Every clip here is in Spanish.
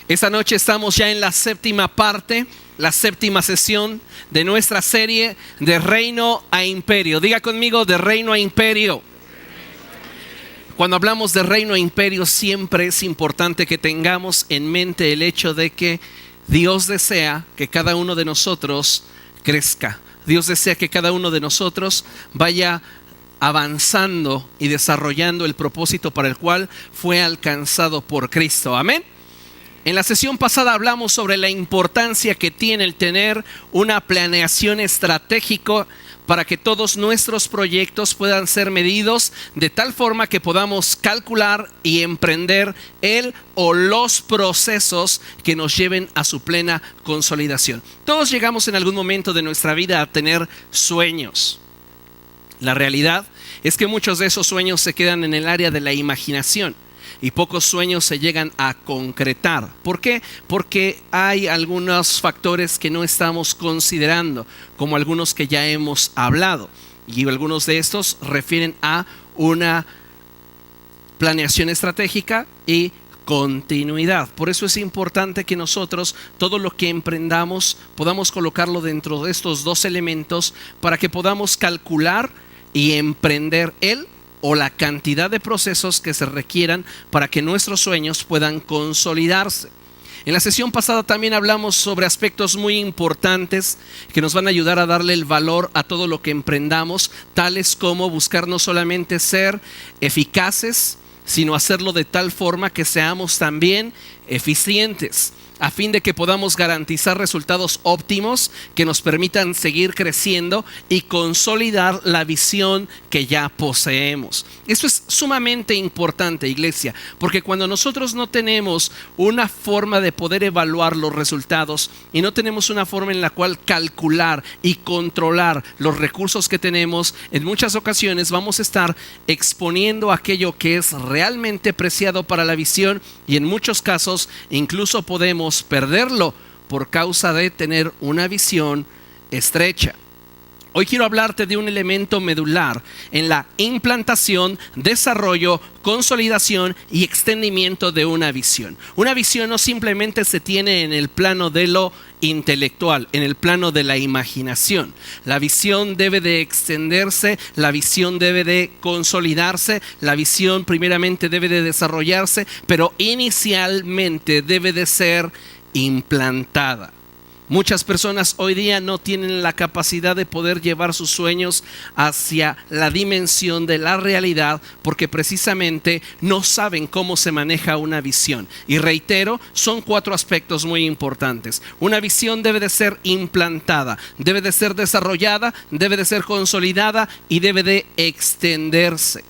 Esta noche estamos ya en la séptima parte, la séptima sesión de nuestra serie de Reino a Imperio. Diga conmigo, de Reino a Imperio. Cuando hablamos de Reino a Imperio, siempre es importante que tengamos en mente el hecho de que Dios desea que cada uno de nosotros crezca. Dios desea que cada uno de nosotros vaya avanzando y desarrollando el propósito para el cual fue alcanzado por Cristo. Amén. En la sesión pasada hablamos sobre la importancia que tiene el tener una planeación estratégica para que todos nuestros proyectos puedan ser medidos de tal forma que podamos calcular y emprender el o los procesos que nos lleven a su plena consolidación. Todos llegamos en algún momento de nuestra vida a tener sueños. La realidad es que muchos de esos sueños se quedan en el área de la imaginación. Y pocos sueños se llegan a concretar. ¿Por qué? Porque hay algunos factores que no estamos considerando, como algunos que ya hemos hablado. Y algunos de estos refieren a una planeación estratégica y continuidad. Por eso es importante que nosotros, todo lo que emprendamos, podamos colocarlo dentro de estos dos elementos para que podamos calcular y emprender o la cantidad de procesos que se requieran para que nuestros sueños puedan consolidarse. En la sesión pasada también hablamos sobre aspectos muy importantes que nos van a ayudar a darle el valor a todo lo que emprendamos, tales como buscar no solamente ser eficaces, sino hacerlo de tal forma que seamos también eficientes, a fin de que podamos garantizar resultados óptimos que nos permitan seguir creciendo y consolidar la visión que ya poseemos. Esto es sumamente importante, iglesia, porque cuando nosotros no tenemos una forma de poder evaluar los resultados y no tenemos una forma en la cual calcular y controlar los recursos que tenemos, en muchas ocasiones vamos a estar exponiendo aquello que es realmente preciado para la visión y en muchos casos incluso podemos perderlo por causa de tener una visión estrecha. Hoy quiero hablarte de un elemento medular en la implantación, desarrollo, consolidación y extendimiento de una visión. Una visión no simplemente se tiene en el plano de lo intelectual, en el plano de la imaginación. La visión debe de extenderse, la visión debe de consolidarse, la visión primeramente debe de desarrollarse, pero inicialmente debe de ser implantada. Muchas personas hoy día no tienen la capacidad de poder llevar sus sueños hacia la dimensión de la realidad porque precisamente no saben cómo se maneja una visión. Y reitero, son 4 aspectos muy importantes. Una visión debe de ser implantada, debe de ser desarrollada, debe de ser consolidada y debe de extenderse.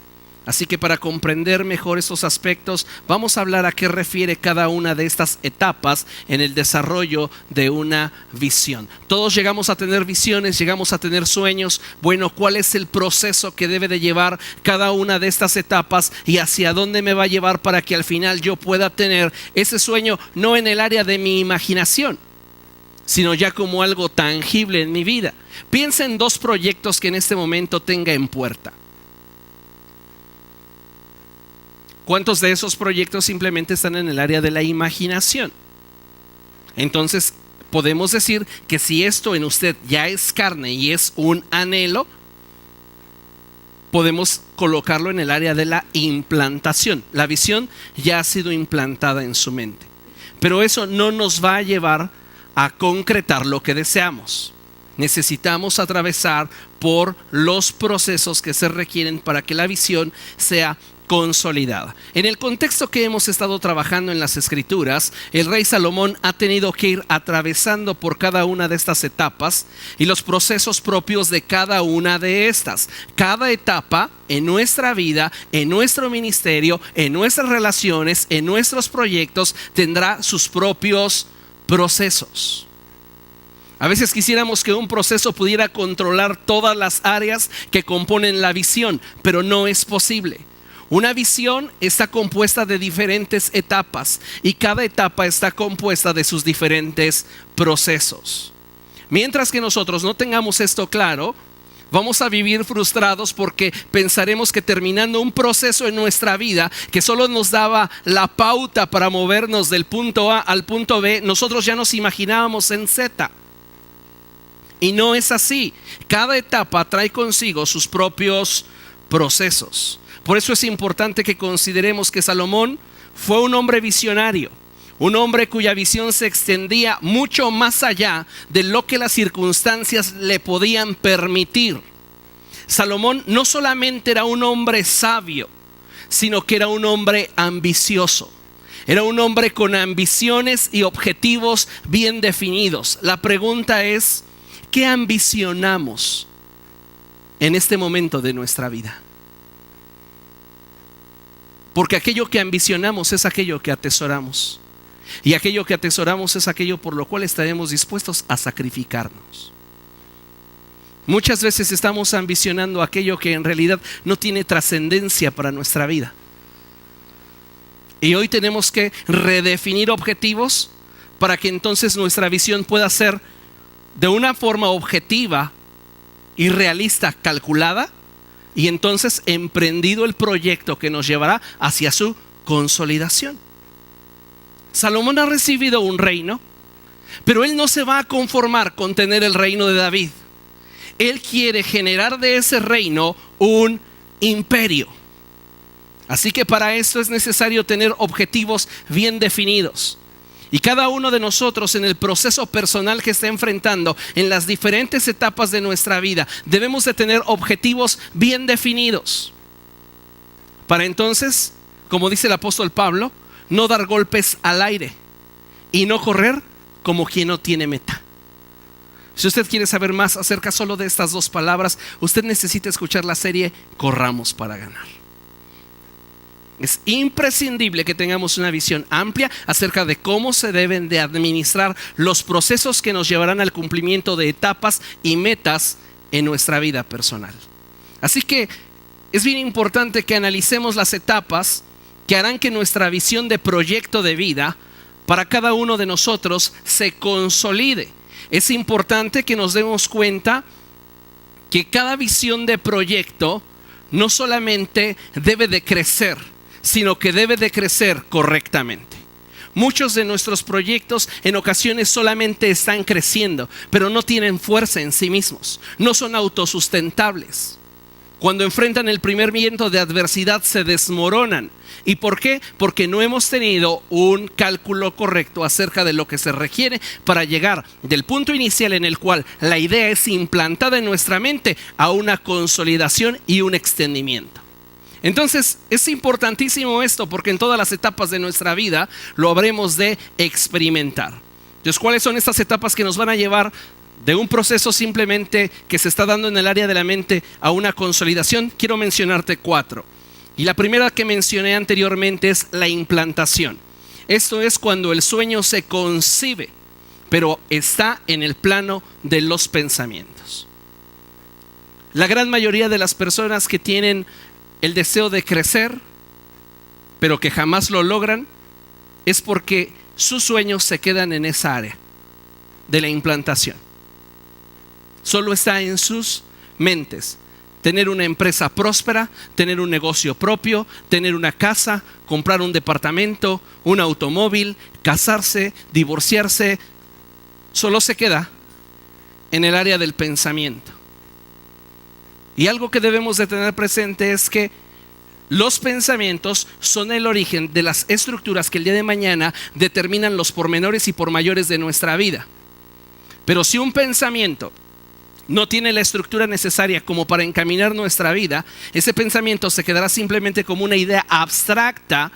Así que para comprender mejor estos aspectos, vamos a hablar a qué refiere cada una de estas etapas en el desarrollo de una visión. Todos llegamos a tener visiones, llegamos a tener sueños. Bueno, ¿cuál es el proceso que debe de llevar cada una de estas etapas y hacia dónde me va a llevar para que al final yo pueda tener ese sueño no en el área de mi imaginación, sino ya como algo tangible en mi vida? Piensa en 2 proyectos que en este momento tenga en puerta. ¿Cuántos de esos proyectos simplemente están en el área de la imaginación? Entonces, podemos decir que si esto en usted ya es carne y es un anhelo, podemos colocarlo en el área de la implantación. La visión ya ha sido implantada en su mente. Pero eso no nos va a llevar a concretar lo que deseamos. Necesitamos atravesar por los procesos que se requieren para que la visión sea consolidada. En el contexto que hemos estado trabajando en las Escrituras, el rey Salomón ha tenido que ir atravesando por cada una de estas etapas y los procesos propios de cada una de estas. Cada etapa en nuestra vida, en nuestro ministerio, en nuestras relaciones, en nuestros proyectos, tendrá sus propios procesos. A veces quisiéramos que un proceso pudiera controlar todas las áreas que componen la visión, pero no es posible. Una visión está compuesta de diferentes etapas y cada etapa está compuesta de sus diferentes procesos. Mientras que nosotros no tengamos esto claro, Vamos a vivir frustrados porque pensaremos que terminando un proceso en nuestra vida que solo nos daba la pauta para movernos del punto A al punto B, nosotros ya nos imaginábamos en Z. Y no es así. Cada etapa trae consigo sus propios procesos. Por eso es importante que consideremos que Salomón fue un hombre visionario, un hombre cuya visión se extendía mucho más allá de lo que las circunstancias le podían permitir. Salomón no solamente era un hombre sabio, sino que era un hombre ambicioso. Era un hombre con ambiciones y objetivos bien definidos. La pregunta es, ¿qué ambicionamos en este momento de nuestra vida? Porque aquello que ambicionamos es aquello que atesoramos. Y aquello que atesoramos es aquello por lo cual estaremos dispuestos a sacrificarnos. Muchas veces estamos ambicionando aquello que en realidad no tiene trascendencia para nuestra vida. Y hoy tenemos que redefinir objetivos para que entonces nuestra visión pueda ser de una forma objetiva y realista, calculada, y entonces emprendido el proyecto que nos llevará hacia su consolidación. Salomón ha recibido un reino, pero él no se va a conformar con tener el reino de David. Él quiere generar de ese reino un imperio. Así que para esto es necesario tener objetivos bien definidos. Y cada uno de nosotros en el proceso personal que está enfrentando en las diferentes etapas de nuestra vida, debemos de tener objetivos bien definidos. Para entonces, como dice el apóstol Pablo, no dar golpes al aire y no correr como quien no tiene meta. Si usted quiere saber más acerca solo de estas dos palabras, usted necesita escuchar la serie Corramos para ganar. Es imprescindible que tengamos una visión amplia acerca de cómo se deben de administrar los procesos que nos llevarán al cumplimiento de etapas y metas en nuestra vida personal. Así que es bien importante que analicemos las etapas que harán que nuestra visión de proyecto de vida para cada uno de nosotros se consolide. Es importante que nos demos cuenta que cada visión de proyecto no solamente debe de crecer, sino que debe de crecer correctamente. Muchos de nuestros proyectos en ocasiones solamente están creciendo, pero no tienen fuerza en sí mismos, no son autosustentables. Cuando enfrentan el primer viento de adversidad se desmoronan. ¿Y por qué? Porque no hemos tenido un cálculo correcto acerca de lo que se requiere para llegar del punto inicial en el cual la idea es implantada en nuestra mente a una consolidación y un extendimiento. Entonces es importantísimo esto porque en todas las etapas de nuestra vida lo habremos de experimentar. Entonces, ¿cuáles son estas etapas que nos van a llevar de un proceso simplemente que se está dando en el área de la mente a una consolidación? Quiero mencionarte 4. Y la primera que mencioné anteriormente es la implantación. Esto es cuando el sueño se concibe, pero está en el plano de los pensamientos. La gran mayoría de las personas que tienen el deseo de crecer, pero que jamás lo logran, es porque sus sueños se quedan en esa área de la implantación. Solo está en sus mentes. Tener una empresa próspera, tener un negocio propio, tener una casa, comprar un departamento, un automóvil, casarse, divorciarse, solo se queda en el área del pensamiento. Y algo que debemos de tener presente es que los pensamientos son el origen de las estructuras que el día de mañana determinan los pormenores y pormayores de nuestra vida. Pero si un pensamiento no tiene la estructura necesaria como para encaminar nuestra vida, ese pensamiento se quedará simplemente como una idea abstracta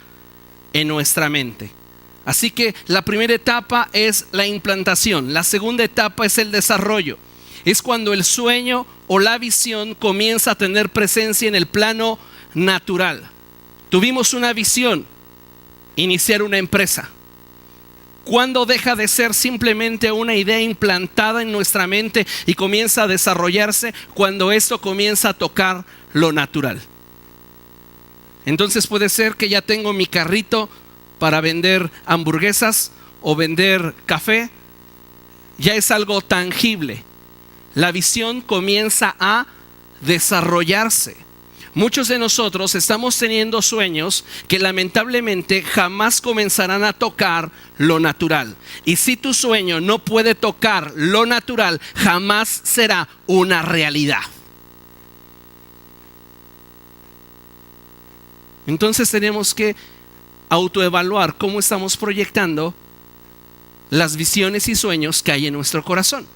en nuestra mente. Así que la primera etapa es la implantación. La segunda etapa es el desarrollo. Es cuando el sueño o la visión comienza a tener presencia en el plano natural. Tuvimos una visión, iniciar una empresa. ¿Cuándo deja de ser simplemente una idea implantada en nuestra mente y comienza a desarrollarse? Cuando esto comienza a tocar lo natural. Entonces puede ser que ya tengo mi carrito para vender hamburguesas o vender café. Ya es algo tangible. La visión comienza a desarrollarse. Muchos de nosotros estamos teniendo sueños que lamentablemente jamás comenzarán a tocar lo natural. Y si tu sueño no puede tocar lo natural, jamás será una realidad. Entonces tenemos que autoevaluar cómo estamos proyectando las visiones y sueños que hay en nuestro corazón.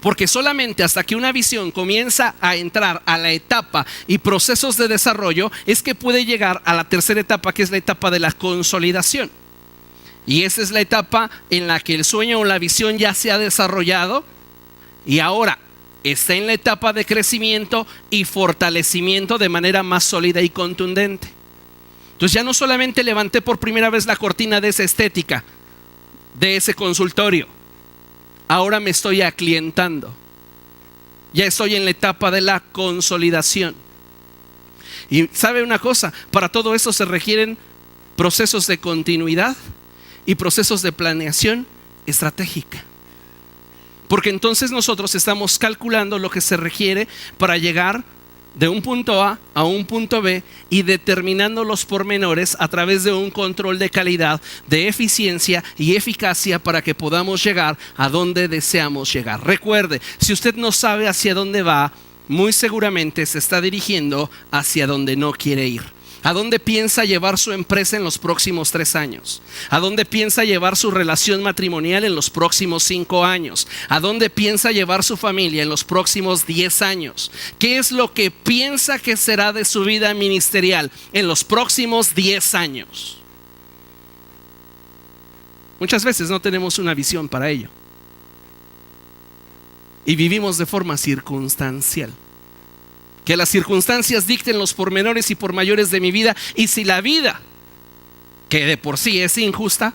Porque solamente hasta que una visión comienza a entrar a la etapa y procesos de desarrollo es que puede llegar a la tercera etapa, que es la etapa de la consolidación. Y esa es la etapa en la que el sueño o la visión ya se ha desarrollado y ahora está en la etapa de crecimiento y fortalecimiento de manera más sólida y contundente. Entonces ya no solamente levanté por primera vez la cortina de esa estética, de ese consultorio. Ahora me estoy aclientando. Ya estoy en la etapa de la consolidación. Y ¿sabe una cosa? Para todo eso se requieren procesos de continuidad y procesos de planeación estratégica. Porque entonces nosotros estamos calculando lo que se requiere para llegar de un punto A a un punto B y determinando los pormenores a través de un control de calidad, de eficiencia y eficacia para que podamos llegar a donde deseamos llegar. Recuerde, si usted no sabe hacia dónde va, muy seguramente se está dirigiendo hacia donde no quiere ir. ¿A dónde piensa llevar su empresa en los próximos 3 años? ¿A dónde piensa llevar su relación matrimonial en los próximos 5 años? ¿A dónde piensa llevar su familia en los próximos 10 años? ¿Qué es lo que piensa que será de su vida ministerial en los próximos 10 años? Muchas veces no tenemos una visión para ello. Y vivimos de forma circunstancial. Que las circunstancias dicten los pormenores y por mayores de mi vida. Y si la vida, que de por sí es injusta,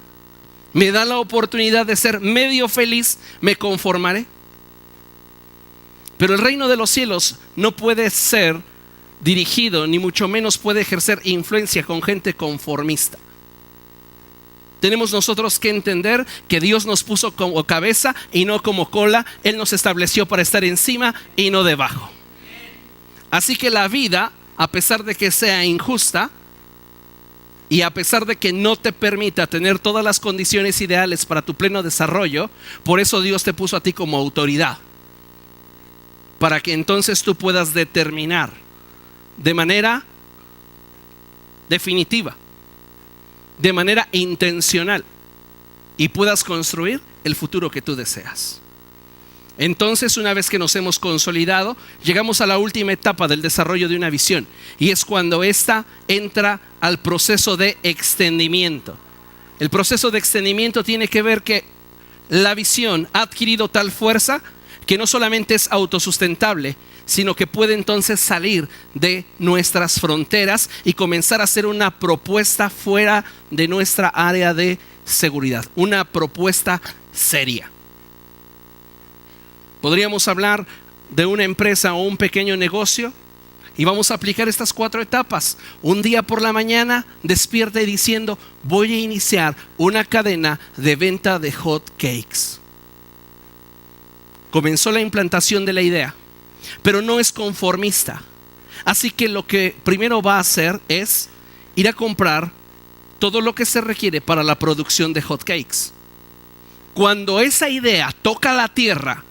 me da la oportunidad de ser medio feliz, me conformaré. Pero el reino de los cielos no puede ser dirigido, ni mucho menos puede ejercer influencia con gente conformista. Tenemos nosotros que entender que Dios nos puso como cabeza y no como cola. Él nos estableció para estar encima y no debajo. Así que la vida, a pesar de que sea injusta y a pesar de que no te permita tener todas las condiciones ideales para tu pleno desarrollo, por eso Dios te puso a ti como autoridad, para que entonces tú puedas determinar de manera definitiva, de manera intencional, y puedas construir el futuro que tú deseas. Entonces, una vez que nos hemos consolidado, llegamos a la última etapa del desarrollo de una visión, y es cuando ésta entra al proceso de extendimiento. El proceso de extendimiento tiene que ver que la visión ha adquirido tal fuerza que no solamente es autosustentable, sino que puede entonces salir de nuestras fronteras y comenzar a ser una propuesta fuera de nuestra área de seguridad, una propuesta seria. Podríamos hablar de una empresa o un pequeño negocio y vamos a aplicar estas 4 etapas. Un día por la mañana despierta diciendo: voy a iniciar una cadena de venta de hot cakes. Comenzó la implantación de la idea, pero no es conformista. Así que lo que primero va a hacer es ir a comprar todo lo que se requiere para la producción de hot cakes. Cuando esa idea toca la tierra,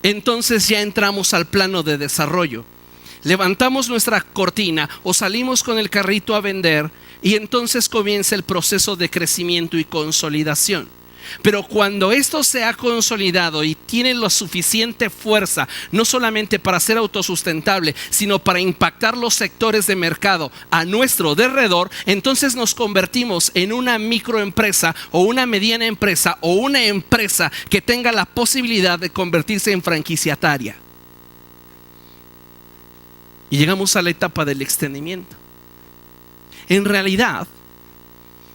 entonces ya entramos al plano de desarrollo. Levantamos nuestra cortina o salimos con el carrito a vender y entonces comienza el proceso de crecimiento y consolidación. Pero cuando esto se ha consolidado y tiene la suficiente fuerza, no solamente para ser autosustentable, sino para impactar los sectores de mercado a nuestro derredor, entonces nos convertimos en una microempresa o una mediana empresa o una empresa que tenga la posibilidad de convertirse en franquiciataria. Y llegamos a la etapa del extendimiento. En realidad,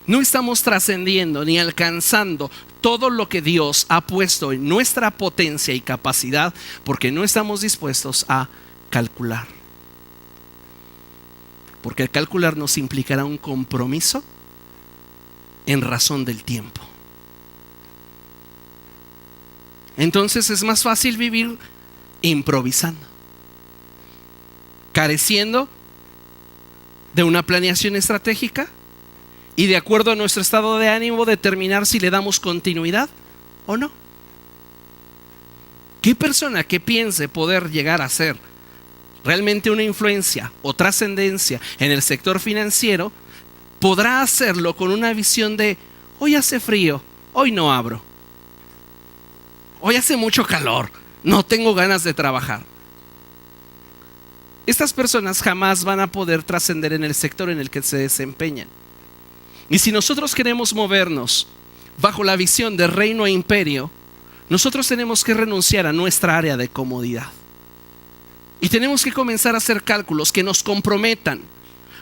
no estamos trascendiendo ni alcanzando todo lo que Dios ha puesto en nuestra potencia y capacidad porque no estamos dispuestos a calcular. Porque el calcular nos implicará un compromiso en razón del tiempo. Entonces es más fácil vivir improvisando. careciendo de una planeación estratégica y de acuerdo a nuestro estado de ánimo determinar si le damos continuidad o no. ¿Qué persona que piense poder llegar a ser realmente una influencia o trascendencia en el sector financiero podrá hacerlo con una visión de hoy hace frío, hoy no abro, hoy hace mucho calor, no tengo ganas de trabajar? Estas personas jamás van a poder trascender en el sector en el que se desempeñan. Y si nosotros queremos movernos bajo la visión de reino e imperio, nosotros tenemos que renunciar a nuestra área de comodidad. Y tenemos que comenzar a hacer cálculos que nos comprometan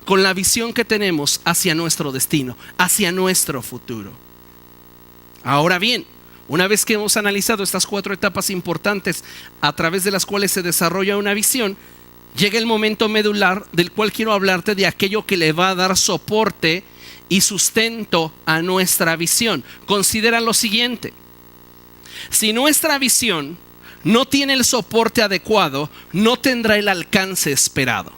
con la visión que tenemos hacia nuestro destino, hacia nuestro futuro. Ahora bien, una vez que hemos analizado estas 4 etapas importantes a través de las cuales se desarrolla una visión, llega el momento medular del cual quiero hablarte de aquello que le va a dar soporte y sustento a nuestra visión. Considera lo siguiente: si nuestra visión no tiene el soporte adecuado, no tendrá el alcance esperado.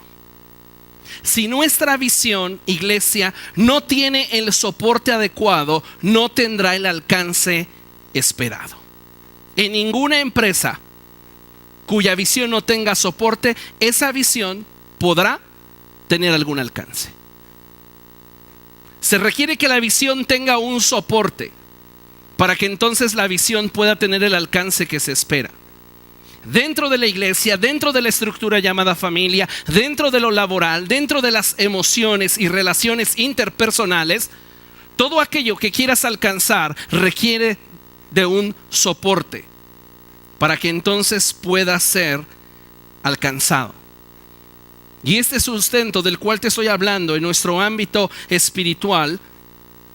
Si nuestra visión, iglesia, no tiene el soporte adecuado, no tendrá el alcance esperado. En ninguna empresa cuya visión no tenga soporte, esa visión podrá tener algún alcance. Se requiere que la visión tenga un soporte para que entonces la visión pueda tener el alcance que se espera. Dentro de la iglesia, dentro de la estructura llamada familia, dentro de lo laboral, dentro de las emociones y relaciones interpersonales, todo aquello que quieras alcanzar requiere de un soporte para que entonces pueda ser alcanzado. Y este sustento del cual te estoy hablando en nuestro ámbito espiritual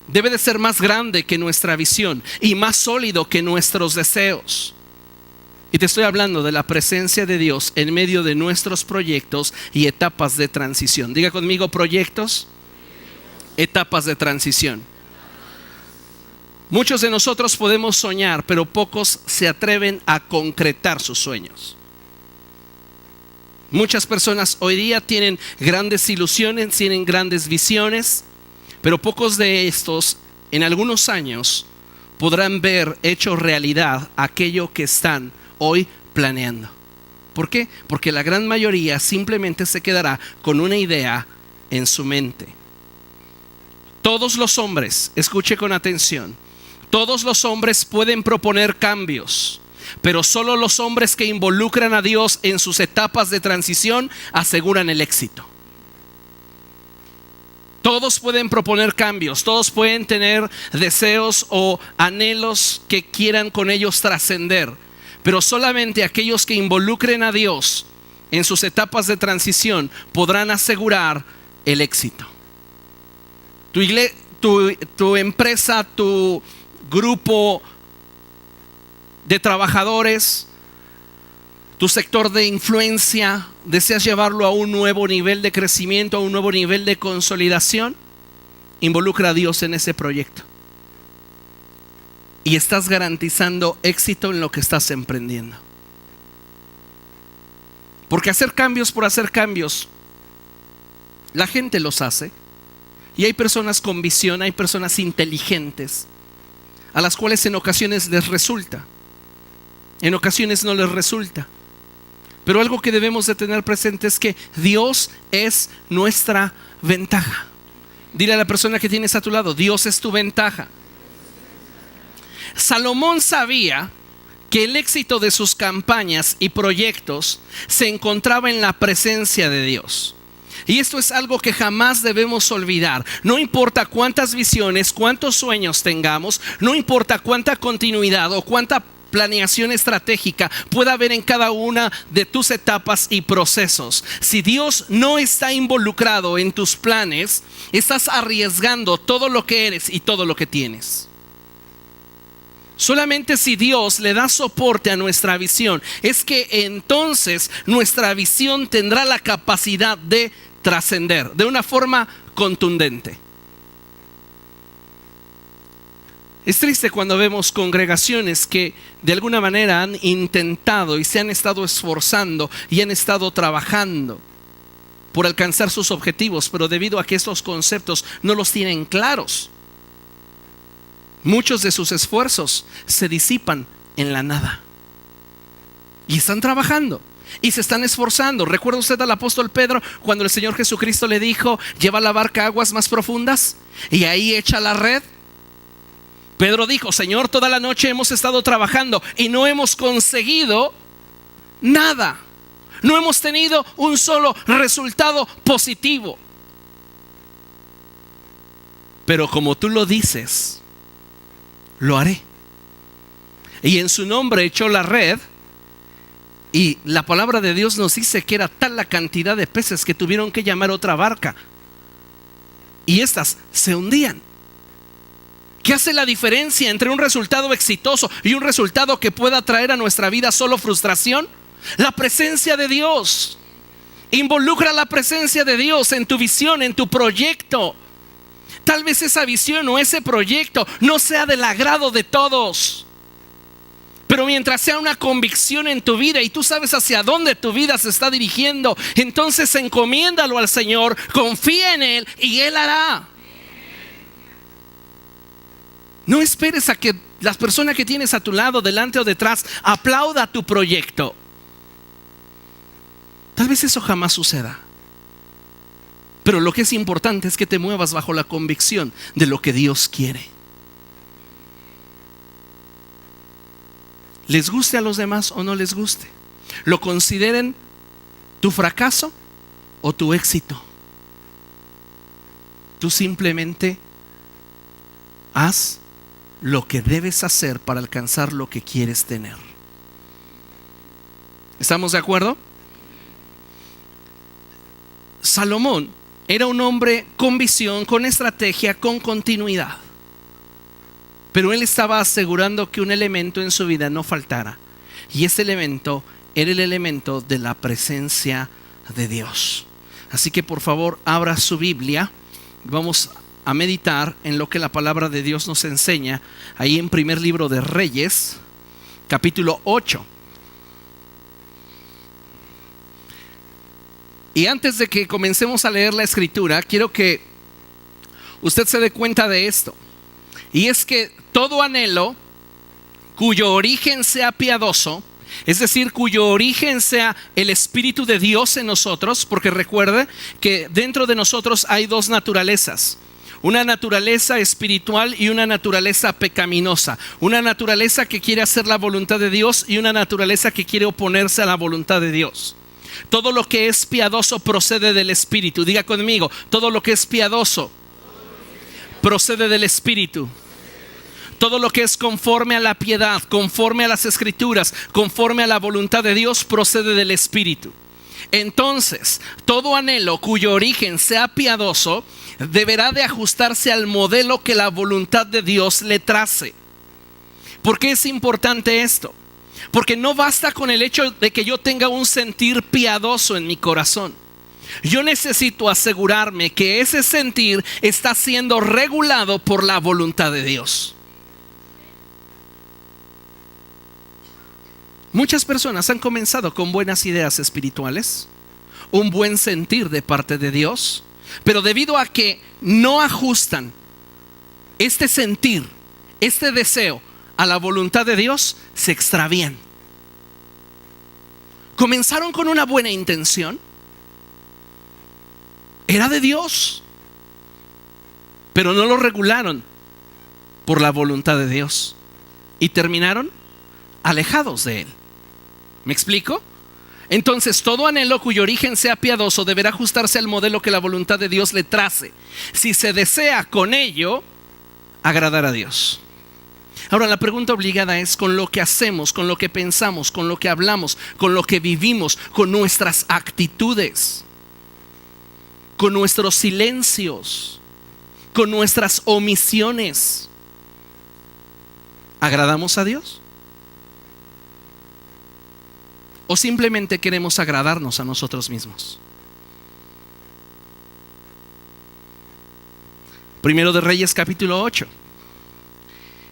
debe de ser más grande que nuestra visión y más sólido que nuestros deseos. Y te estoy hablando de la presencia de Dios en medio de nuestros proyectos y etapas de transición. Diga conmigo: proyectos, etapas de transición. Muchos de nosotros podemos soñar, pero pocos se atreven a concretar sus sueños. Muchas personas hoy día tienen grandes ilusiones, tienen grandes visiones, pero pocos de estos en algunos años podrán ver hecho realidad aquello que están hoy planeando. ¿Por qué? Porque la gran mayoría simplemente se quedará con una idea en su mente. Todos los hombres, escuche con atención, todos los hombres pueden proponer cambios, pero solo los hombres que involucran a Dios en sus etapas de transición aseguran el éxito. Todos pueden proponer cambios, todos pueden tener deseos o anhelos que quieran con ellos trascender, pero solamente aquellos que involucren a Dios en sus etapas de transición podrán asegurar el éxito. Tu empresa, tu grupo de trabajadores, tu sector de influencia, deseas llevarlo a un nuevo nivel de crecimiento, a un nuevo nivel de consolidación, involucra a Dios en ese proyecto. Y estás garantizando éxito en lo que estás emprendiendo. Porque hacer cambios por hacer cambios, la gente los hace. Y hay personas con visión, hay personas inteligentes, a las cuales en ocasiones les resulta, en ocasiones no les resulta. Pero algo que debemos de tener presente es que Dios es nuestra ventaja. Dile a la persona que tienes a tu lado: Dios es tu ventaja. Salomón sabía que el éxito de sus campañas y proyectos se encontraba en la presencia de Dios. Y esto es algo que jamás debemos olvidar. No importa cuántas visiones, cuántos sueños tengamos, no importa cuánta continuidad o cuánta planeación estratégica pueda haber en cada una de tus etapas y procesos. Si Dios no está involucrado en tus planes, estás arriesgando todo lo que eres y todo lo que tienes. Solamente si Dios le da soporte a nuestra visión, es que entonces nuestra visión tendrá la capacidad de trascender de una forma contundente. Es triste cuando vemos congregaciones que de alguna manera han intentado y se han estado esforzando y han estado trabajando por alcanzar sus objetivos, pero debido a que estos conceptos no los tienen claros, muchos de sus esfuerzos se disipan en la nada. Y están trabajando y se están esforzando. ¿Recuerda usted al apóstol Pedro cuando el Señor Jesucristo le dijo: lleva la barca a aguas más profundas y ahí echa la red? Pedro dijo: Señor, toda la noche hemos estado trabajando y no hemos conseguido nada. No hemos tenido un solo resultado positivo. Pero como tú lo dices, lo haré. Y en su nombre echó la red. Y la palabra de Dios nos dice que era tal la cantidad de peces que tuvieron que llamar otra barca. Y estas se hundían. ¿Qué hace la diferencia entre un resultado exitoso y un resultado que pueda traer a nuestra vida solo frustración? La presencia de Dios. Involucra la presencia de Dios en tu visión, en tu proyecto. Tal vez esa visión o ese proyecto no sea del agrado de todos, pero mientras sea una convicción en tu vida y tú sabes hacia dónde tu vida se está dirigiendo, entonces encomiéndalo al Señor, confía en Él y Él hará. No esperes a que las personas que tienes a tu lado, delante o detrás, aplauda tu proyecto. Tal vez eso jamás suceda. Pero lo que es importante es que te muevas bajo la convicción de lo que Dios quiere. Les guste a los demás o no les guste, lo consideren tu fracaso o tu éxito, tú simplemente haz lo que debes hacer para alcanzar lo que quieres tener. ¿Estamos de acuerdo? Salomón era un hombre con visión, con estrategia, con continuidad. Pero él estaba asegurando que un elemento en su vida no faltara. Y ese elemento era el elemento de la presencia de Dios. Así que por favor abra su Biblia. Vamos a meditar en lo que la palabra de Dios nos enseña. Ahí en primer libro de Reyes, capítulo 8. Y antes de que comencemos a leer la escritura, quiero que usted se dé cuenta de esto. Y es que todo anhelo cuyo origen sea piadoso, es decir, cuyo origen sea el Espíritu de Dios en nosotros, porque recuerde que dentro de nosotros hay dos naturalezas. Una naturaleza espiritual y una naturaleza pecaminosa. Una naturaleza que quiere hacer la voluntad de Dios y una naturaleza que quiere oponerse a la voluntad de Dios. Todo lo que es piadoso procede del Espíritu. Diga conmigo: todo lo que es piadoso procede del Espíritu. Todo lo que es conforme a la piedad, conforme a las Escrituras, conforme a la voluntad de Dios, procede del Espíritu. Entonces, todo anhelo cuyo origen sea piadoso deberá de ajustarse al modelo que la voluntad de Dios le trace. ¿Por qué es importante esto? Porque no basta con el hecho de que yo tenga un sentir piadoso en mi corazón. Yo necesito asegurarme que ese sentir está siendo regulado por la voluntad de Dios. Muchas personas han comenzado con buenas ideas espirituales, un buen sentir de parte de Dios, pero debido a que no ajustan este sentir, este deseo a la voluntad de Dios, se extravían. Comenzaron con una buena intención, era de Dios, pero no lo regularon por la voluntad de Dios y terminaron alejados de Él. ¿Me explico? Entonces, todo anhelo cuyo origen sea piadoso deberá ajustarse al modelo que la voluntad de Dios le trace, si se desea con ello agradar a Dios. Ahora, la pregunta obligada es: con lo que hacemos, con lo que pensamos, con lo que hablamos, con lo que vivimos, con nuestras actitudes, con nuestros silencios, con nuestras omisiones, ¿agradamos a Dios? ¿O simplemente queremos agradarnos a nosotros mismos? Primero de Reyes, capítulo 8.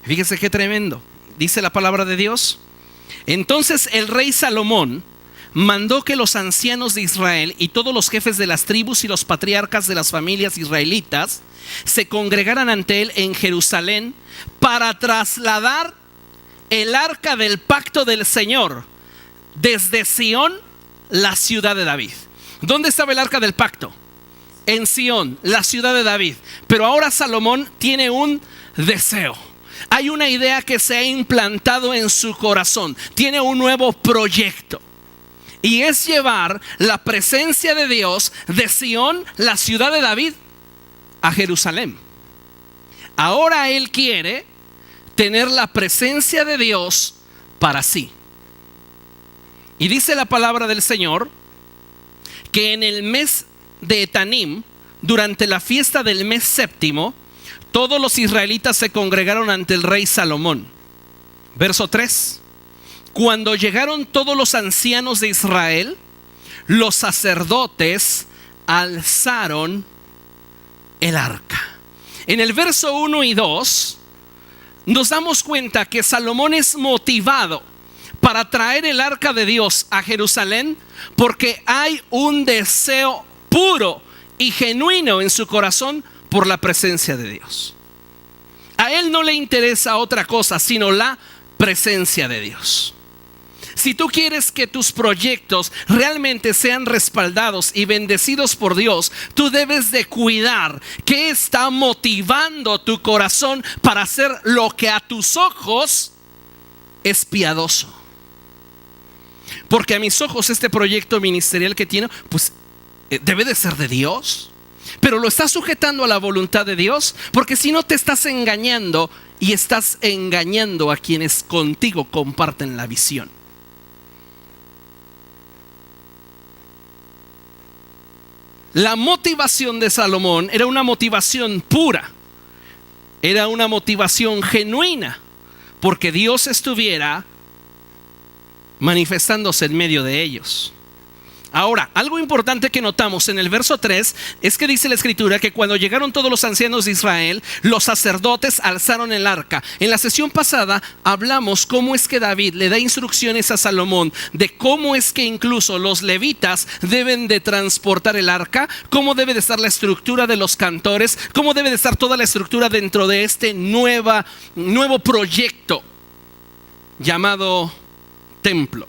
Fíjese qué tremendo. Dice la palabra de Dios: entonces el rey Salomón mandó que los ancianos de Israel y todos los jefes de las tribus y los patriarcas de las familias israelitas se congregaran ante él en Jerusalén para trasladar el arca del pacto del Señor desde Sión, la ciudad de David. ¿Dónde estaba el arca del pacto? En Sión, la ciudad de David. Pero ahora Salomón tiene un deseo. Hay una idea que se ha implantado en su corazón. Tiene un nuevo proyecto. Y es llevar la presencia de Dios de Sión, la ciudad de David, a Jerusalén. Ahora él quiere tener la presencia de Dios para sí. Y dice la palabra del Señor que en el mes de Etanim, durante la fiesta del mes séptimo, todos los israelitas se congregaron ante el rey Salomón. Verso 3. Cuando llegaron todos los ancianos de Israel, los sacerdotes alzaron el arca. En el verso 1 y 2 nos damos cuenta que Salomón es motivado para traer el arca de Dios a Jerusalén porque hay un deseo puro y genuino en su corazón por la presencia de Dios. A él no le interesa otra cosa sino la presencia de Dios. Si tú quieres que tus proyectos realmente sean respaldados y bendecidos por Dios, tú debes de cuidar qué está motivando tu corazón para hacer lo que a tus ojos es piadoso. Porque a mis ojos este proyecto ministerial que tiene, pues debe de ser de Dios. Pero lo estás sujetando a la voluntad de Dios, porque si no te estás engañando y estás engañando a quienes contigo comparten la visión. La motivación de Salomón era una motivación pura, era una motivación genuina, porque Dios estuviera manifestándose en medio de ellos. Ahora, algo importante que notamos en el verso 3 es que dice la escritura que cuando llegaron todos los ancianos de Israel, los sacerdotes alzaron el arca. En la sesión pasada hablamos cómo es que David le da instrucciones a Salomón de cómo es que incluso los levitas deben de transportar el arca, cómo debe de estar la estructura de los cantores, cómo debe de estar toda la estructura dentro de este nuevo proyecto llamado templo.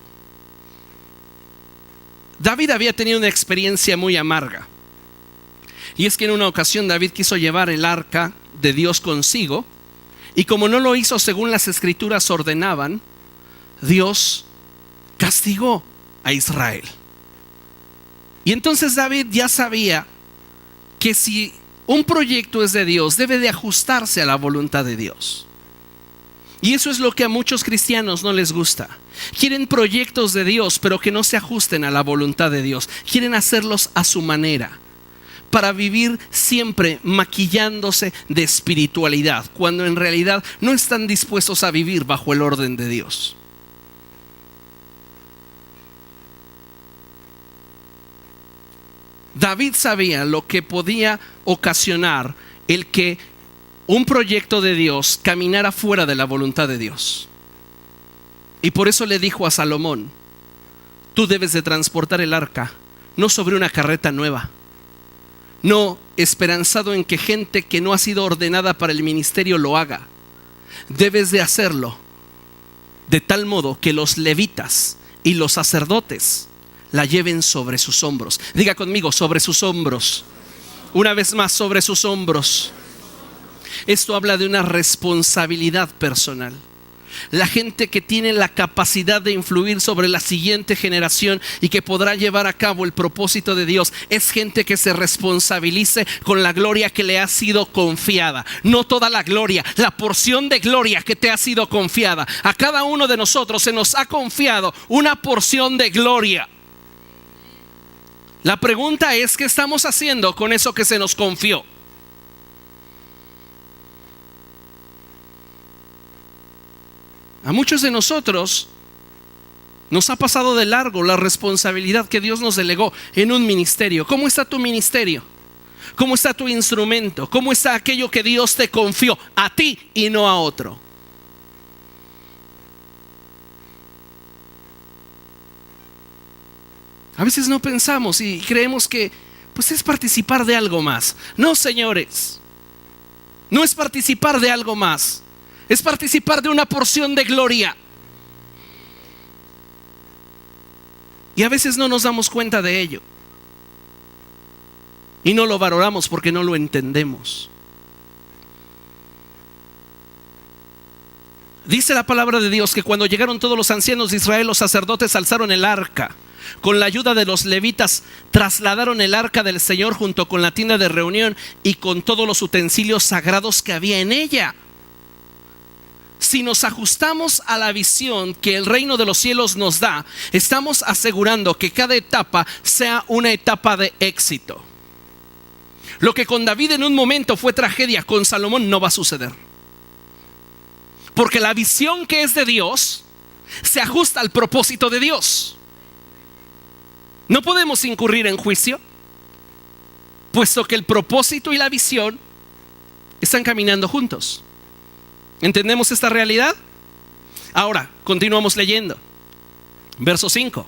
David había tenido una experiencia muy amarga. Y es que en una ocasión David quiso llevar el arca de Dios consigo, y como no lo hizo según las escrituras ordenaban, Dios castigó a Israel. Y entonces David ya sabía que si un proyecto es de Dios, debe de ajustarse a la voluntad de Dios. Y eso es lo que a muchos cristianos no les gusta. Quieren proyectos de Dios, pero que no se ajusten a la voluntad de Dios. Quieren hacerlos a su manera, para vivir siempre maquillándose de espiritualidad, cuando en realidad no están dispuestos a vivir bajo el orden de Dios. David sabía lo que podía ocasionar el que un proyecto de Dios caminara fuera de la voluntad de Dios. Y por eso le dijo a Salomón: tú debes de transportar el arca, no sobre una carreta nueva, no esperanzado en que gente que no ha sido ordenada para el ministerio lo haga. Debes de hacerlo de tal modo que los levitas y los sacerdotes la lleven sobre sus hombros. Diga conmigo: sobre sus hombros. Una vez más, sobre sus hombros. Esto habla de una responsabilidad personal. La gente que tiene la capacidad de influir sobre la siguiente generación y que podrá llevar a cabo el propósito de Dios es gente que se responsabilice con la gloria que le ha sido confiada. No toda la gloria, la porción de gloria que te ha sido confiada. A cada uno de nosotros se nos ha confiado una porción de gloria. La pregunta es: ¿qué estamos haciendo con eso que se nos confió? A muchos de nosotros nos ha pasado de largo la responsabilidad que Dios nos delegó en un ministerio. ¿Cómo está tu ministerio? ¿Cómo está tu instrumento? ¿Cómo está aquello que Dios te confió a ti y no a otro? A veces no pensamos y creemos que pues es participar de algo más. No, señores, no es participar de algo más, es participar de una porción de gloria. Y a veces no nos damos cuenta de ello. Y no lo valoramos porque no lo entendemos. Dice la palabra de Dios que cuando llegaron todos los ancianos de Israel, los sacerdotes alzaron el arca. Con la ayuda de los levitas trasladaron el arca del Señor junto con la tienda de reunión y con todos los utensilios sagrados que había en ella. Si nos ajustamos a la visión que el reino de los cielos nos da, estamos asegurando que cada etapa sea una etapa de éxito. Lo que con David en un momento fue tragedia, con Salomón no va a suceder. Porque la visión que es de Dios se ajusta al propósito de Dios. No podemos incurrir en juicio, puesto que el propósito y la visión están caminando juntos. ¿Entendemos esta realidad? Ahora, continuamos leyendo. Verso 5.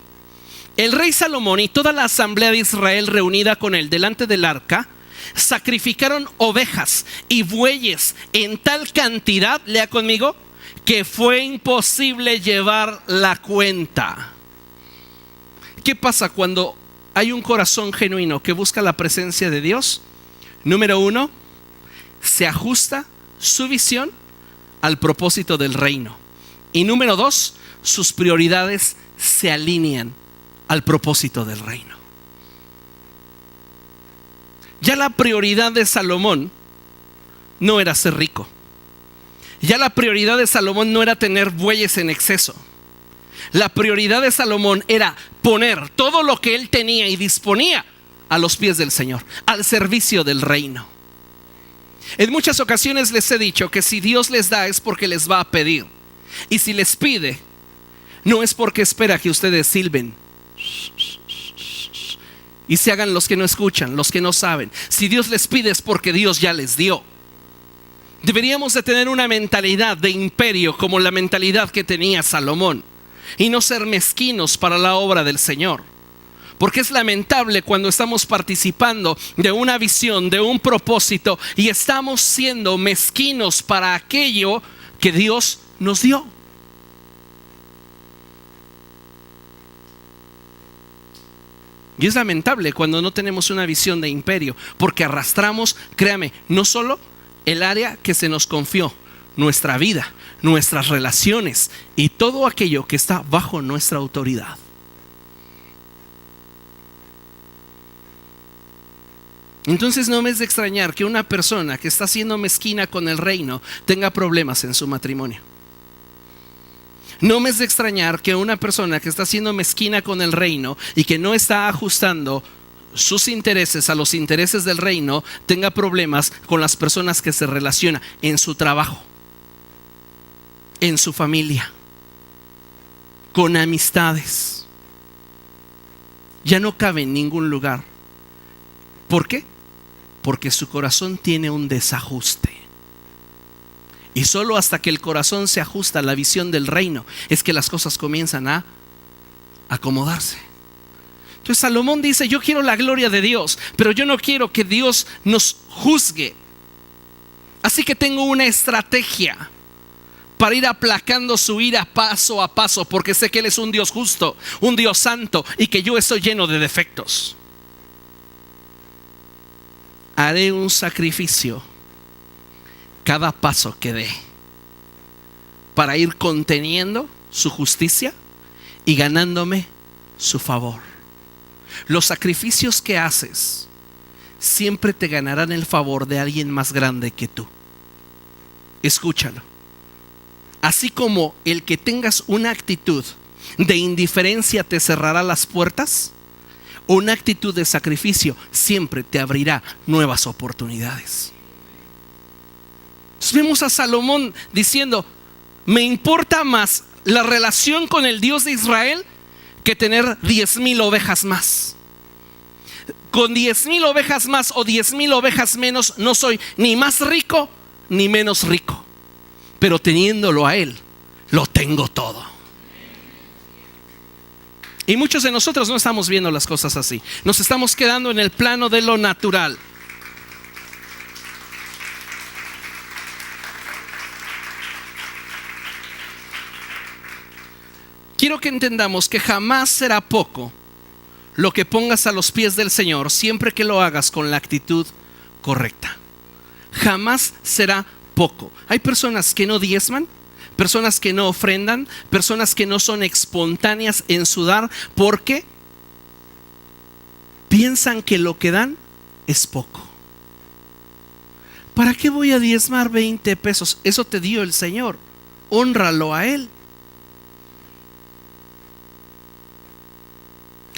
El rey Salomón y toda la asamblea de Israel reunida con él delante del arca sacrificaron ovejas y bueyes en tal cantidad, lea conmigo, que fue imposible llevar la cuenta. ¿Qué pasa cuando hay un corazón genuino que busca la presencia de Dios? Número 1, se ajusta su visión al propósito del reino. Y número 2, sus prioridades se alinean al propósito del reino. Ya la prioridad de Salomón no era ser rico. Ya la prioridad de Salomón no era tener bueyes en exceso. La prioridad de Salomón era poner todo lo que él tenía y disponía a los pies del Señor, al servicio del reino. En muchas ocasiones les he dicho que si Dios les da es porque les va a pedir. Y si les pide, no es porque espera que ustedes silben y se hagan los que no escuchan, los que no saben. Si Dios les pide es porque Dios ya les dio. Deberíamos de tener una mentalidad de imperio como la mentalidad que tenía Salomón y no ser mezquinos para la obra del Señor. Porque es lamentable cuando estamos participando de una visión, de un propósito y estamos siendo mezquinos para aquello que Dios nos dio. Y es lamentable cuando no tenemos una visión de imperio, porque arrastramos, créame, no solo el área que se nos confió, nuestra vida, nuestras relaciones y todo aquello que está bajo nuestra autoridad. Entonces no me es de extrañar que una persona que está siendo mezquina con el reino tenga problemas en su matrimonio. No me es de extrañar que una persona que está siendo mezquina con el reino y que no está ajustando sus intereses a los intereses del reino tenga problemas con las personas que se relacionan en su trabajo, en su familia, con amistades. Ya no cabe en ningún lugar. ¿Por qué? Porque su corazón tiene un desajuste. Y solo hasta que el corazón se ajusta a la visión del reino es que las cosas comienzan a acomodarse. Entonces Salomón dice: yo quiero la gloria de Dios, pero yo no quiero que Dios nos juzgue. Así que tengo una estrategia para ir aplacando su ira paso a paso, porque sé que Él es un Dios justo, un Dios santo, y que yo estoy lleno de defectos. Haré un sacrificio cada paso que dé para ir conteniendo su justicia y ganándome su favor. Los sacrificios que haces siempre te ganarán el favor de alguien más grande que tú. Escúchalo. Así como el que tengas una actitud de indiferencia te cerrará las puertas, una actitud de sacrificio siempre te abrirá nuevas oportunidades. Entonces vemos a Salomón diciendo: me importa más la relación con el Dios de Israel que tener 10,000 ovejas más. Con 10,000 ovejas más o 10,000 ovejas menos no soy ni más rico ni menos rico, pero teniéndolo a Él lo tengo todo. Y muchos de nosotros no estamos viendo las cosas así. Nos estamos quedando en el plano de lo natural. Quiero que entendamos que jamás será poco lo que pongas a los pies del Señor, siempre que lo hagas con la actitud correcta. Jamás será poco. Hay personas que no diezman, personas que no ofrendan, personas que no son espontáneas en su dar porque piensan que lo que dan es poco. ¿Para qué voy a diezmar 20 pesos? Eso te dio el Señor. Hónralo a Él.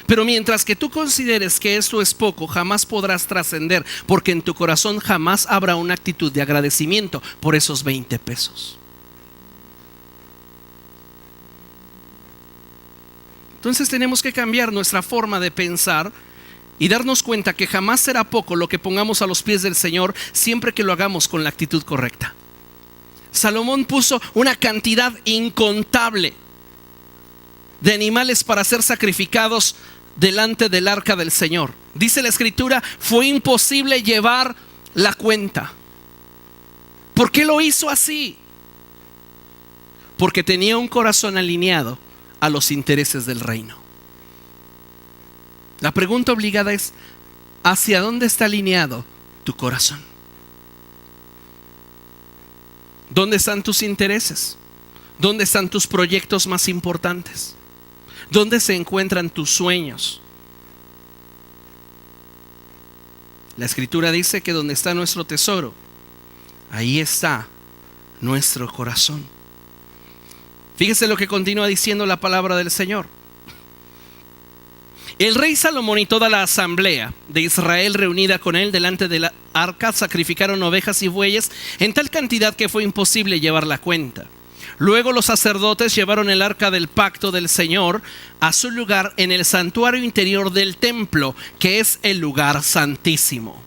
Pero mientras que tú consideres que esto es poco, jamás podrás trascender, porque en tu corazón jamás habrá una actitud de agradecimiento por esos 20 pesos. Entonces tenemos que cambiar nuestra forma de pensar y darnos cuenta que jamás será poco lo que pongamos a los pies del Señor, siempre que lo hagamos con la actitud correcta. Salomón puso una cantidad incontable de animales para ser sacrificados delante del arca del Señor. Dice la Escritura, fue imposible llevar la cuenta. ¿Por qué lo hizo así? Porque tenía un corazón alineado a los intereses del reino. La pregunta obligada es, ¿hacia dónde está alineado tu corazón? ¿Dónde están tus intereses? ¿Dónde están tus proyectos más importantes? ¿Dónde se encuentran tus sueños? La Escritura dice que donde está nuestro tesoro, ahí está nuestro corazón. Fíjese lo que continúa diciendo la palabra del Señor. El rey Salomón y toda la asamblea de Israel reunida con él delante de la arca sacrificaron ovejas y bueyes en tal cantidad que fue imposible llevar la cuenta. Luego los sacerdotes llevaron el arca del pacto del Señor a su lugar en el santuario interior del templo, que es el lugar santísimo,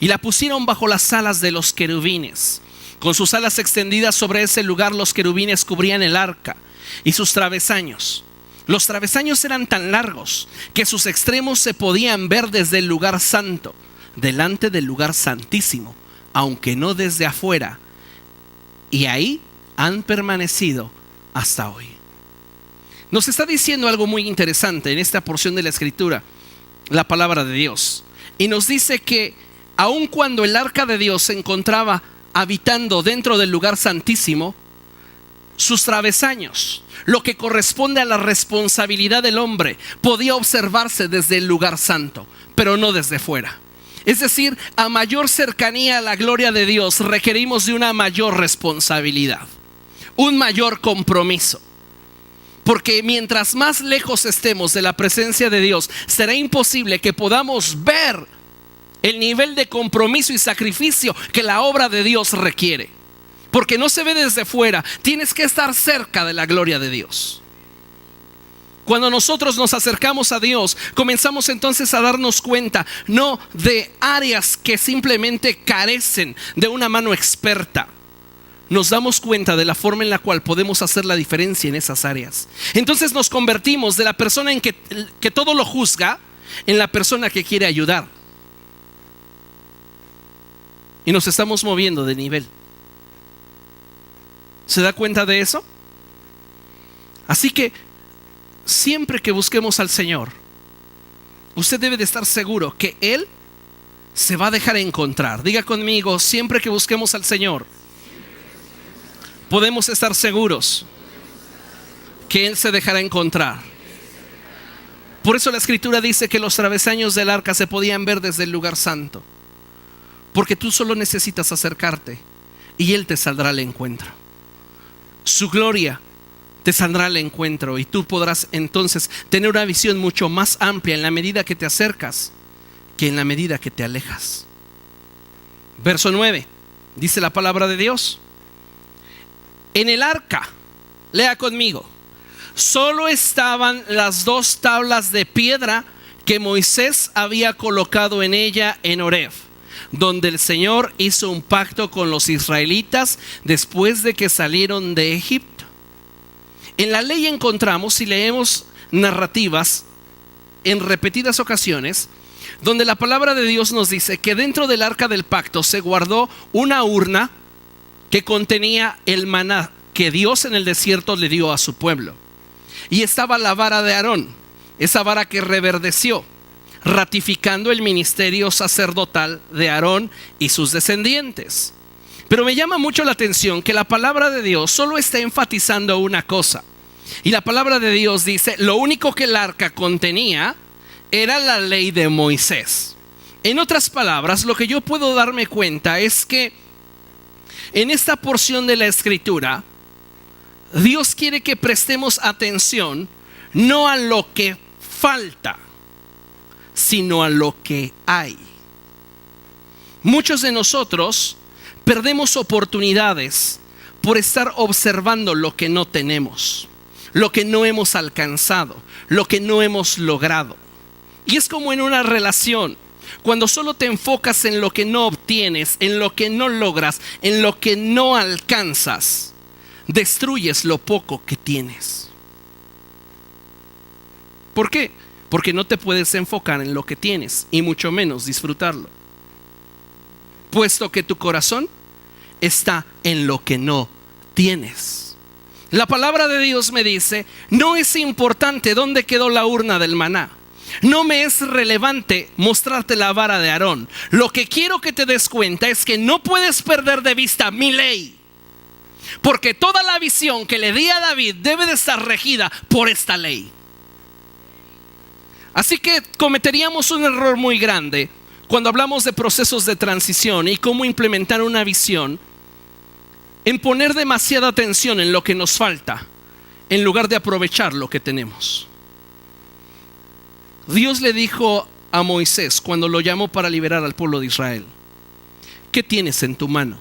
y la pusieron bajo las alas de los querubines. Con sus alas extendidas sobre ese lugar, los querubines cubrían el arca y sus travesaños. Los travesaños eran tan largos que sus extremos se podían ver desde el lugar santo, delante del lugar santísimo, aunque no desde afuera. Y ahí han permanecido hasta hoy. Nos está diciendo algo muy interesante en esta porción de la Escritura, la palabra de Dios. Y nos dice que aun cuando el arca de Dios se encontraba habitando dentro del lugar santísimo, sus travesaños, lo que corresponde a la responsabilidad del hombre, podía observarse desde el lugar santo, pero no desde fuera. Es decir, a mayor cercanía a la gloria de Dios, requerimos de una mayor responsabilidad, un mayor compromiso. Porque mientras más lejos estemos de la presencia de Dios, será imposible que podamos ver el nivel de compromiso y sacrificio que la obra de Dios requiere. Porque no se ve desde fuera, tienes que estar cerca de la gloria de Dios. Cuando nosotros nos acercamos a Dios, comenzamos entonces a darnos cuenta, no de áreas que simplemente carecen de una mano experta. Nos damos cuenta de la forma en la cual podemos hacer la diferencia en esas áreas. Entonces nos convertimos de la persona en que todo lo juzga, en la persona que quiere ayudar. Y nos estamos moviendo de nivel. ¿Se da cuenta de eso? Así que siempre que busquemos al Señor, usted debe de estar seguro que Él se va a dejar encontrar. Diga conmigo, siempre que busquemos al Señor, podemos estar seguros que Él se dejará encontrar. Por eso la Escritura dice que los travesaños del arca se podían ver desde el lugar santo. Porque tú solo necesitas acercarte y Él te saldrá al encuentro. Su gloria te saldrá al encuentro y tú podrás entonces tener una visión mucho más amplia en la medida que te acercas que en la medida que te alejas. Verso 9, dice la palabra de Dios. En el arca, lea conmigo, solo estaban las 2 tablas de piedra que Moisés había colocado en ella en Horeb, donde el Señor hizo un pacto con los israelitas después de que salieron de Egipto. En la ley encontramos, si leemos narrativas en repetidas ocasiones, donde la palabra de Dios nos dice que dentro del arca del pacto se guardó una urna que contenía el maná que Dios en el desierto le dio a su pueblo. Y estaba la vara de Aarón, esa vara que reverdeció, ratificando el ministerio sacerdotal de Aarón y sus descendientes. Pero me llama mucho la atención que la palabra de Dios solo está enfatizando una cosa. Y la palabra de Dios dice, lo único que el arca contenía era la ley de Moisés. En otras palabras, lo que yo puedo darme cuenta es que en esta porción de la escritura, Dios quiere que prestemos atención no a lo que falta, sino a lo que hay. Muchos de nosotros perdemos oportunidades por estar observando lo que no tenemos, lo que no hemos alcanzado, lo que no hemos logrado. Y es como en una relación, cuando solo te enfocas en lo que no obtienes, en lo que no logras, en lo que no alcanzas, destruyes lo poco que tienes. ¿Por qué? Porque no te puedes enfocar en lo que tienes y mucho menos disfrutarlo, puesto que tu corazón está en lo que no tienes. La palabra de Dios me dice, no es importante dónde quedó la urna del maná. No me es relevante mostrarte la vara de Aarón. Lo que quiero que te des cuenta es que no puedes perder de vista mi ley, porque toda la visión que le di a David debe de estar regida por esta ley. Así que cometeríamos un error muy grande cuando hablamos de procesos de transición y cómo implementar una visión, en poner demasiada atención en lo que nos falta en lugar de aprovechar lo que tenemos. Dios le dijo a Moisés cuando lo llamó para liberar al pueblo de Israel, ¿qué tienes en tu mano?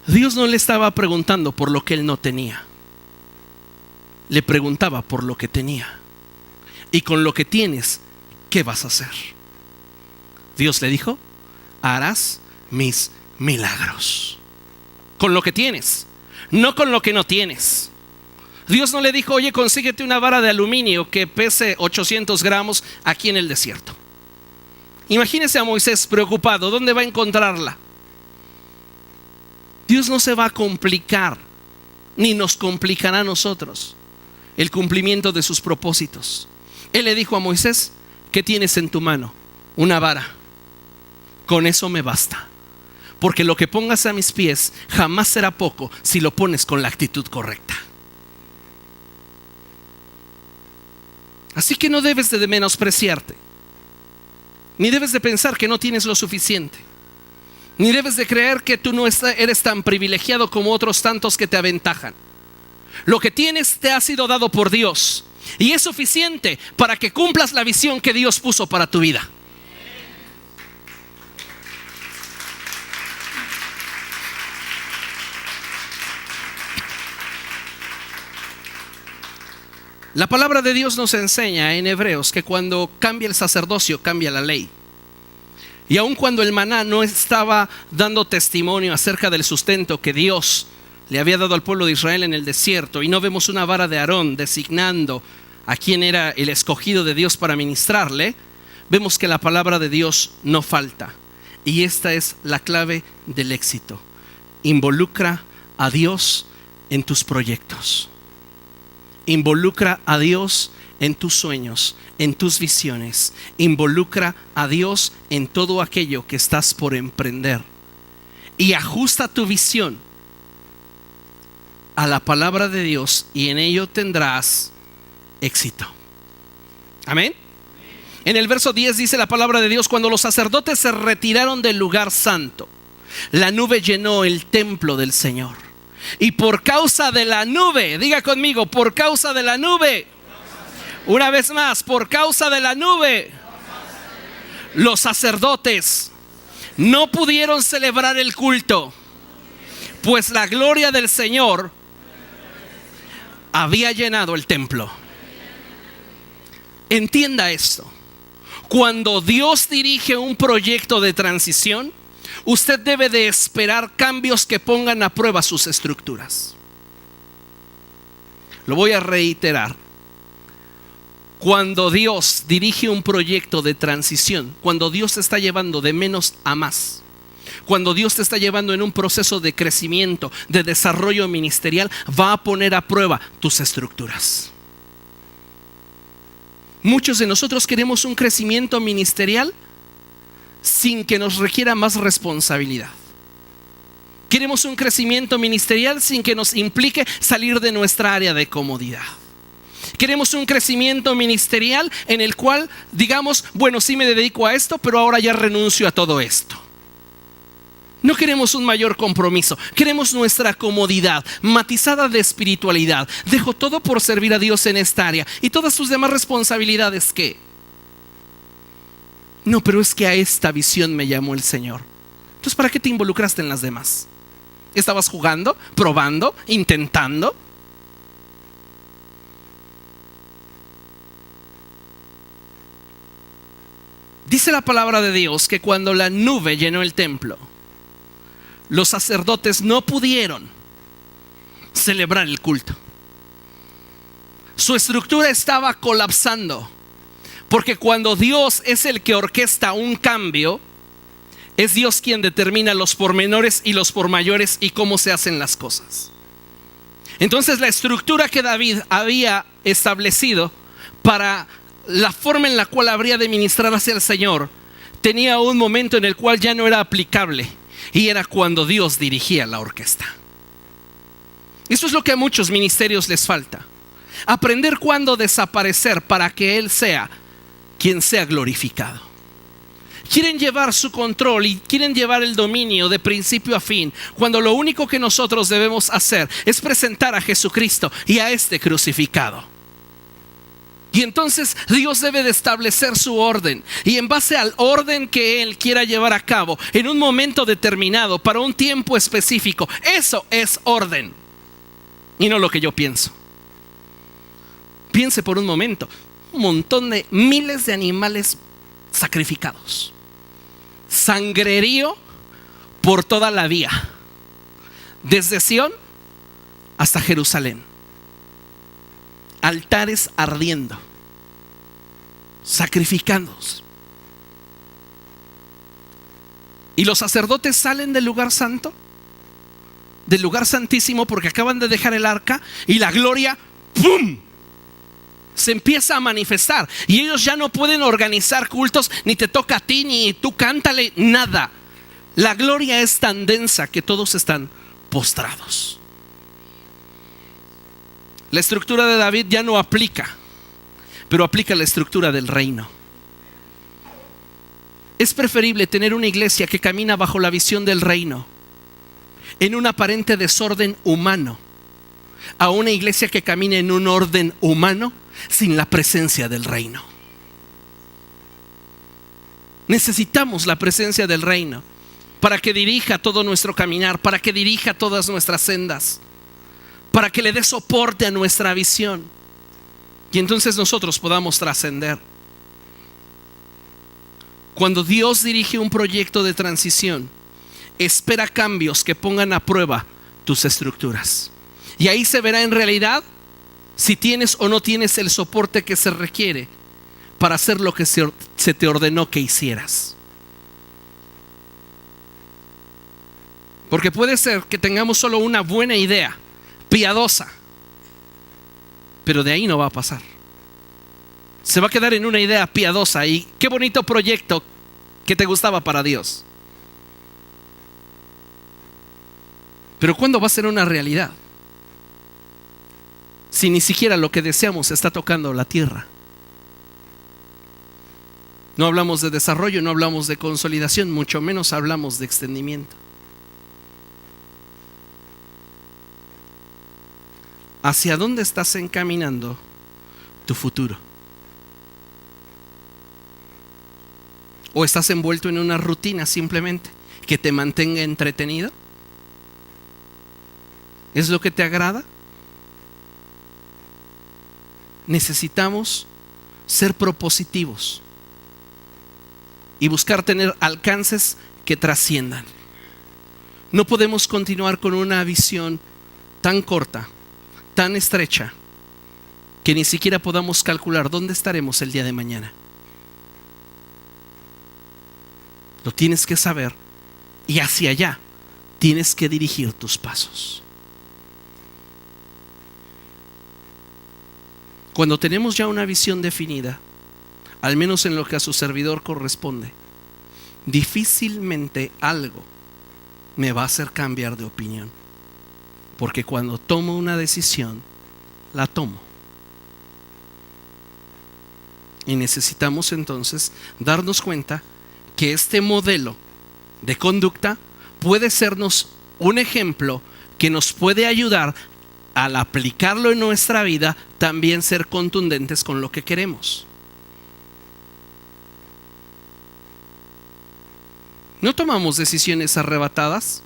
Dios no le estaba preguntando por lo que él no tenía, le preguntaba por lo que tenía. Y con lo que tienes, ¿qué vas a hacer? Dios le dijo, harás mis milagros. Con lo que tienes, no con lo que no tienes. Dios no le dijo, oye, consíguete una vara de aluminio que pese 800 gramos aquí en el desierto. Imagínese a Moisés preocupado, ¿dónde va a encontrarla? Dios no se va a complicar, ni nos complicará a nosotros el cumplimiento de sus propósitos. Él le dijo a Moisés, ¿qué tienes en tu mano? Una vara. Con eso me basta, porque lo que pongas a mis pies jamás será poco si lo pones con la actitud correcta. Así que no debes de menospreciarte, ni debes de pensar que no tienes lo suficiente, ni debes de creer que tú no eres tan privilegiado como otros tantos que te aventajan. Lo que tienes te ha sido dado por Dios y es suficiente para que cumplas la visión que Dios puso para tu vida. La palabra de Dios nos enseña en Hebreos que cuando cambia el sacerdocio, cambia la ley. Y aun cuando el maná no estaba dando testimonio acerca del sustento que Dios le había dado al pueblo de Israel en el desierto, y no vemos una vara de Aarón designando a quien era el escogido de Dios para ministrarle, vemos que la palabra de Dios no falta. Y esta es la clave del éxito. Involucra a Dios en tus proyectos. Involucra a Dios en tus sueños, en tus visiones. Involucra a Dios en todo aquello que estás por emprender. Y ajusta tu visión a la palabra de Dios y en ello tendrás éxito. Amén. En el verso 10 dice la palabra de Dios: cuando los sacerdotes se retiraron del lugar santo, la nube llenó el templo del Señor. Y por causa de la nube, diga conmigo, por causa de la nube. Una vez más, por causa de la nube, los sacerdotes no pudieron celebrar el culto, pues la gloria del Señor había llenado el templo. Entienda esto: cuando Dios dirige un proyecto de transición, usted debe de esperar cambios que pongan a prueba sus estructuras. Lo voy a reiterar. Cuando Dios dirige un proyecto de transición, cuando Dios te está llevando de menos a más, cuando Dios te está llevando en un proceso de crecimiento, de desarrollo ministerial, va a poner a prueba tus estructuras. Muchos de nosotros queremos un crecimiento ministerial sin que nos requiera más responsabilidad. Queremos un crecimiento ministerial sin que nos implique salir de nuestra área de comodidad. Queremos un crecimiento ministerial en el cual digamos, bueno, sí me dedico a esto, pero ahora ya renuncio a todo esto. No queremos un mayor compromiso, queremos nuestra comodidad, matizada de espiritualidad. Dejo todo por servir a Dios en esta área. ¿Y todas tus demás responsabilidades qué? No, pero es que a esta visión me llamó el Señor. Entonces, ¿para qué te involucraste en las demás? ¿Estabas jugando, probando, intentando? Dice la palabra de Dios que cuando la nube llenó el templo, los sacerdotes no pudieron celebrar el culto. Su estructura estaba colapsando, porque cuando Dios es el que orquesta un cambio, es Dios quien determina los pormenores y los pormayores y cómo se hacen las cosas. Entonces la estructura que David había establecido para la forma en la cual habría de ministrar hacia el Señor tenía un momento en el cual ya no era aplicable, y era cuando Dios dirigía la orquesta. Eso es lo que a muchos ministerios les falta: aprender cuándo desaparecer para que Él sea quien sea glorificado. Quieren llevar su control y quieren llevar el dominio de principio a fin, cuando lo único que nosotros debemos hacer es presentar a Jesucristo y a este crucificado. Y entonces Dios debe de establecer su orden, y en base al orden que Él quiera llevar a cabo en un momento determinado, para un tiempo específico, eso es orden, y no lo que yo pienso. Piense por un momento: un montón de miles de animales sacrificados, sangrerío por toda la vía, desde Sión hasta Jerusalén, altares ardiendo, sacrificándose. Y los sacerdotes salen del lugar santo, del lugar santísimo, porque acaban de dejar el arca, y la gloria ¡pum!, se empieza a manifestar, y ellos ya no pueden organizar cultos, ni te toca a ti, ni tú cántale, nada. La gloria es tan densa que todos están postrados. La estructura de David ya no aplica, pero aplica la estructura del reino. Es preferible tener una iglesia que camina bajo la visión del reino en un aparente desorden humano, a una iglesia que camine en un orden humano sin la presencia del reino. Necesitamos la presencia del reino para que dirija todo nuestro caminar, para que dirija todas nuestras sendas, para que le dé soporte a nuestra visión, y entonces nosotros podamos trascender. Cuando Dios dirige un proyecto de transición, espera cambios que pongan a prueba tus estructuras, y ahí se verá en realidad si tienes o no tienes el soporte que se requiere para hacer lo que se te ordenó que hicieras. Porque puede ser que tengamos solo una buena idea, piadosa, pero de ahí no va a pasar. Se va a quedar en una idea piadosa, y qué bonito proyecto que te gustaba para Dios, pero ¿cuándo va a ser una realidad? Si ni siquiera lo que deseamos está tocando la tierra. No hablamos de desarrollo, no hablamos de consolidación, mucho menos hablamos de extendimiento. ¿Hacia dónde estás encaminando tu futuro? ¿O estás envuelto en una rutina simplemente que te mantenga entretenido? ¿Es lo que te agrada? Necesitamos ser propositivos y buscar tener alcances que trasciendan. No podemos continuar con una visión tan corta, tan estrecha, que ni siquiera podamos calcular dónde estaremos el día de mañana. Lo tienes que saber y hacia allá tienes que dirigir tus pasos. Cuando tenemos ya una visión definida, al menos en lo que a su servidor corresponde, difícilmente algo me va a hacer cambiar de opinión. Porque cuando tomo una decisión, la tomo. Y necesitamos entonces darnos cuenta que este modelo de conducta puede sernos un ejemplo que nos puede ayudar al aplicarlo en nuestra vida, también ser contundentes con lo que queremos. No tomamos decisiones arrebatadas,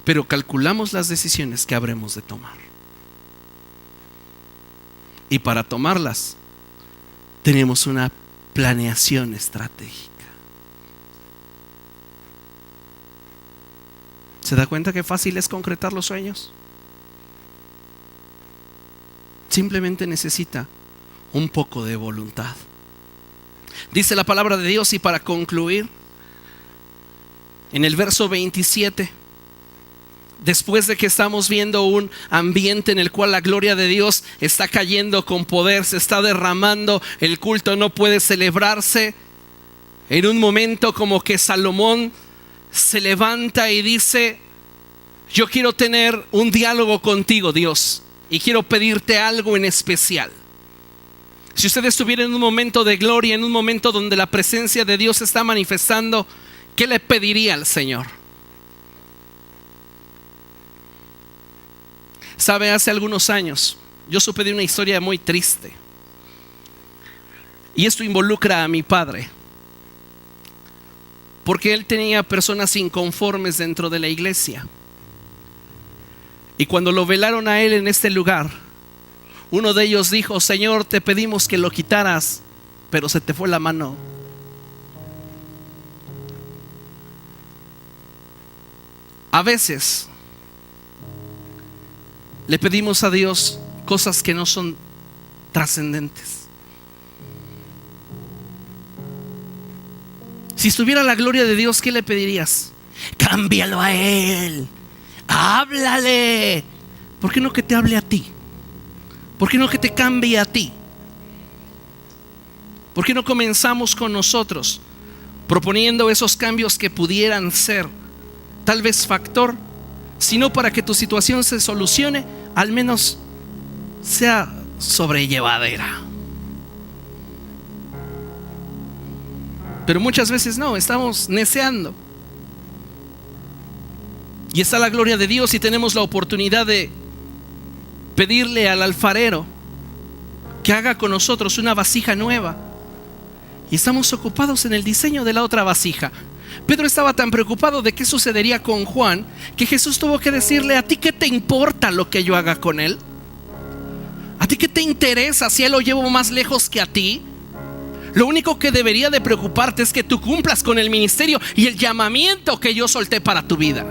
pero calculamos las decisiones que habremos de tomar. Y para tomarlas, tenemos una planeación estratégica. ¿Se da cuenta qué fácil es concretar los sueños? Simplemente necesita un poco de voluntad. Dice la palabra de Dios, y para concluir, en el verso 27, después de que estamos viendo un ambiente en el cual la gloria de Dios está cayendo con poder, se está derramando, el culto no puede celebrarse, en un momento como que Salomón se levanta y dice: yo quiero tener un diálogo contigo, Dios, y quiero pedirte algo en especial. Si usted estuviera en un momento de gloria, en un momento donde la presencia de Dios se está manifestando, ¿qué le pediría al Señor? Sabe, hace algunos años yo supe de una historia muy triste, y esto involucra a mi padre, porque él tenía personas inconformes dentro de la iglesia. Y cuando lo velaron a él en este lugar, uno de ellos dijo: Señor, te pedimos que lo quitaras, pero se te fue la mano. A veces le pedimos a Dios cosas que no son trascendentes. Si estuviera la gloria de Dios, ¿qué le pedirías? Cámbialo a Él, háblale. ¿Por qué no que te hable a ti? ¿Por qué no que te cambie a ti? ¿Por qué no comenzamos con nosotros proponiendo esos cambios que pudieran ser tal vez factor, sino para que tu situación se solucione, al menos sea sobrellevadera? Pero muchas veces no, estamos neceando. Y está la gloria de Dios y tenemos la oportunidad de pedirle al alfarero que haga con nosotros una vasija nueva, y estamos ocupados en el diseño de la otra vasija. Pedro estaba tan preocupado de qué sucedería con Juan, que Jesús tuvo que decirle: ¿a ti qué te importa lo que yo haga con él? ¿A ti qué te interesa si él lo llevo más lejos que a ti? Lo único que debería de preocuparte es que tú cumplas con el ministerio y el llamamiento que yo solté para tu vida.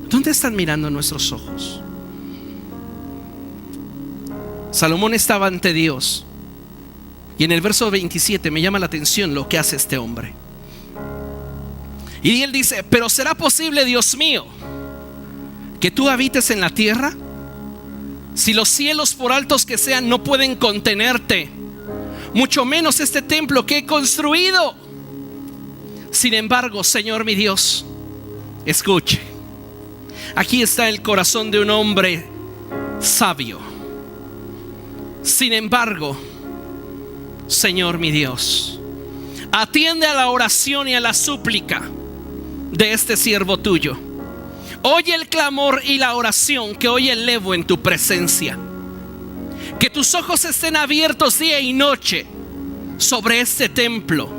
¿Dónde están mirando nuestros ojos? Salomón estaba ante Dios, y en el verso 27 me llama la atención lo que hace este hombre. Y él dice: pero ¿será posible, Dios mío, que tú habites en la tierra? Si los cielos, por altos que sean, no pueden contenerte, mucho menos este templo que he construido. Sin embargo, Señor mi Dios, escuche, aquí está el corazón de un hombre sabio. Sin embargo, Señor mi Dios, atiende a la oración y a la súplica de este siervo tuyo. Oye el clamor y la oración que hoy elevo en tu presencia. Que tus ojos estén abiertos día y noche sobre este templo,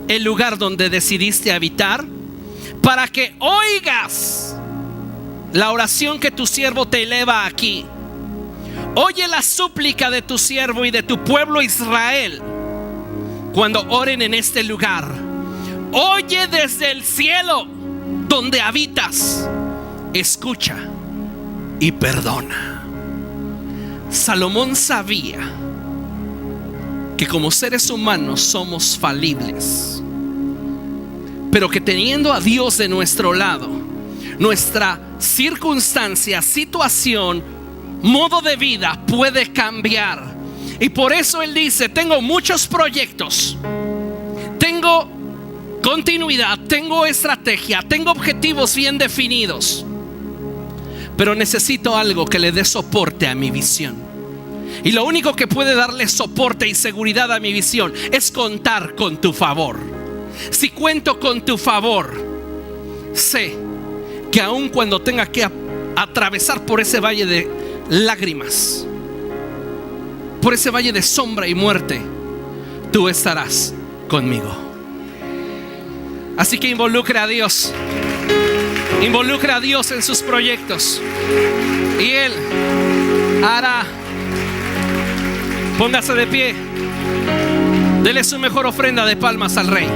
el lugar donde decidiste habitar, para que oigas la oración que tu siervo te eleva aquí. Oye la súplica de tu siervo y de tu pueblo Israel cuando oren en este lugar. Oye desde el cielo donde habitas. Escucha y perdona. Salomón sabía que como seres humanos somos falibles, pero que teniendo a Dios de nuestro lado, nuestra circunstancia, situación, modo de vida puede cambiar. Y por eso él dice: tengo muchos proyectos, tengo continuidad, tengo estrategia, tengo objetivos bien definidos, pero necesito algo que le dé soporte a mi visión. Y lo único que puede darle soporte y seguridad a mi visión es contar con tu favor. Si cuento con tu favor, sé que aun cuando tenga que atravesar por ese valle de lágrimas, por ese valle de sombra y muerte, tú estarás conmigo. Así que involucre a Dios. Involucre a Dios en sus proyectos y Él hará. Póngase de pie. Dele su mejor ofrenda de palmas al Rey.